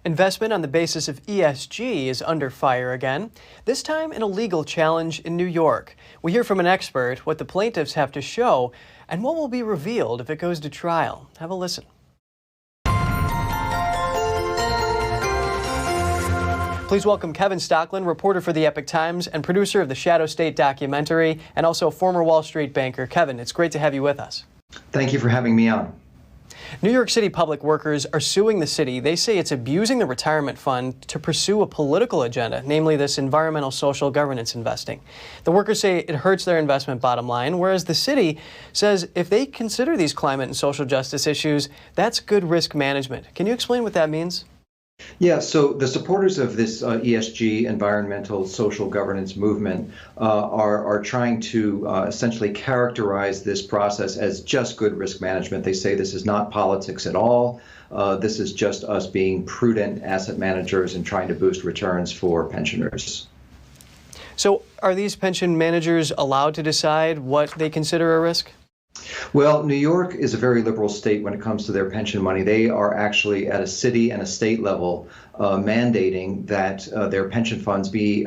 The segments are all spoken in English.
Investment on the basis of ESG is under fire again, this time in a legal challenge in New York. We hear from an expert what the plaintiffs have to show and what will be revealed if it goes to trial. Have a listen. Please welcome Kevin Stocklin, reporter for the Epoch Times and producer of the Shadow State documentary, and also a former Wall Street banker. Kevin, it's great to have you with us. Thank you for having me on. New York City public workers are suing the city. They say it's abusing the retirement fund to pursue a political agenda, namely this environmental social governance investing. The workers say it hurts their investment bottom line, whereas the city says if they consider these climate and social justice issues, that's good risk management. Can you explain what that means? Yeah, so the supporters of this ESG, environmental social governance movement, are trying to essentially characterize this process as just good risk management. They say this is not politics at all. This is just us being prudent asset managers and trying to boost returns for pensioners. So are these pension managers allowed to decide what they consider a risk? Well, New York is a very liberal state when it comes to their pension money. They are actually at a city and a state level mandating that their pension funds be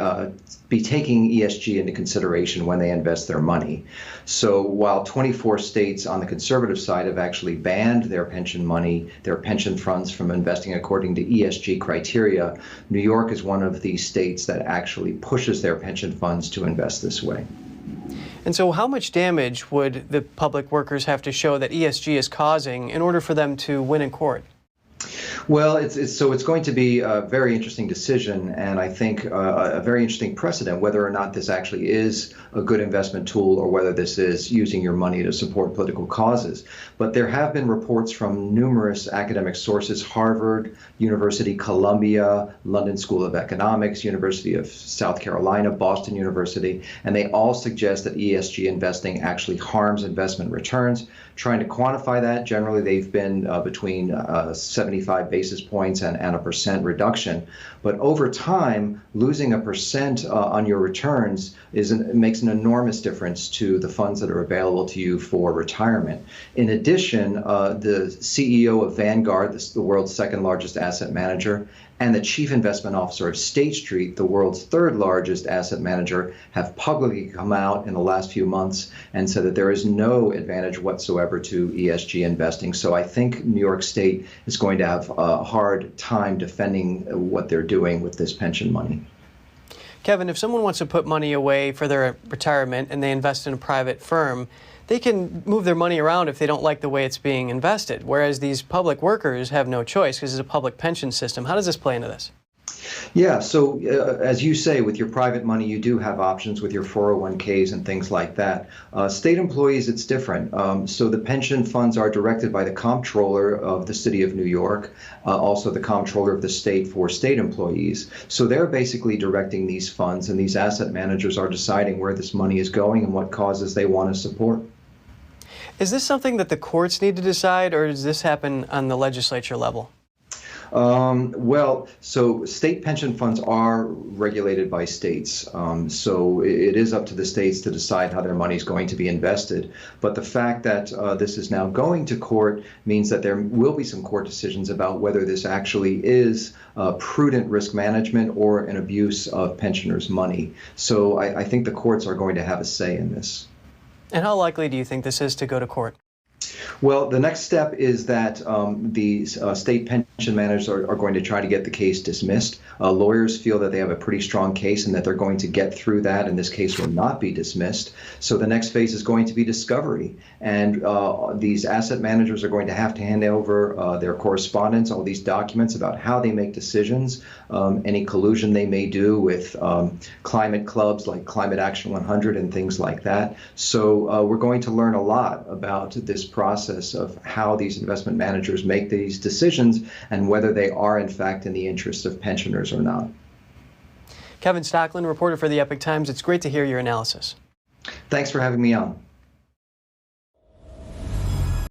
taking ESG into consideration when they invest their money. So while 24 states on the conservative side have actually banned their pension money, their pension funds from investing according to ESG criteria, New York is one of the states that actually pushes their pension funds to invest this way. And so how much damage would the public workers have to show that ESG is causing in order for them to win in court? Well, it's going to be a very interesting decision, and I think a very interesting precedent whether or not this actually is a good investment tool or whether this is using your money to support political causes. But there have been reports from numerous academic sources: Harvard, University, Columbia, London School of Economics, University of South Carolina, Boston University, and they all suggest that ESG investing actually harms investment returns. Trying to quantify that, generally they've been between 75 basis points and a % reduction. But over time, losing a % on your returns makes an enormous difference to the funds that are available to you for retirement. In addition, the CEO of Vanguard, the world's second largest asset manager, and the chief investment officer of State Street, the world's third largest asset manager, have publicly come out in the last few months and said that there is no advantage whatsoever to ESG investing. So I think New York State is going to have a hard time defending what they're doing with this pension money. Kevin, if someone wants to put money away for their retirement and they invest in a private firm, they can move their money around if they don't like the way it's being invested, whereas these public workers have no choice because it's a public pension system. How does this play into this? Yeah, so as you say, with your private money, you do have options with your 401ks and things like that. State employees, it's different. So the pension funds are directed by the comptroller of the city of New York, also the comptroller of the state for state employees. So they're basically directing these funds, and these asset managers are deciding where this money is going and what causes they want to support. Is this something that the courts need to decide, or does this happen on the legislature level? Well, so state pension funds are regulated by states. So it is up to the states to decide how their money is going to be invested. But the fact that this is now going to court means that there will be some court decisions about whether this actually is prudent risk management or an abuse of pensioners' money. So I think the courts are going to have a say in this. And how likely do you think this is to go to court? Well, the next step is that the state pension managers are going to try to get the case dismissed. Lawyers feel that they have a pretty strong case and that they're going to get through that, and this case will not be dismissed. So the next phase is going to be discovery. And these asset managers are going to have to hand over their correspondence, all these documents about how they make decisions, any collusion they may do with climate clubs like Climate Action 100 and things like that. So we're going to learn a lot about this process of how these investment managers make these decisions and whether they are in fact in the interest of pensioners or not. Kevin Stocklin, reporter for the Epoch Times. It's great to hear your analysis. Thanks for having me on.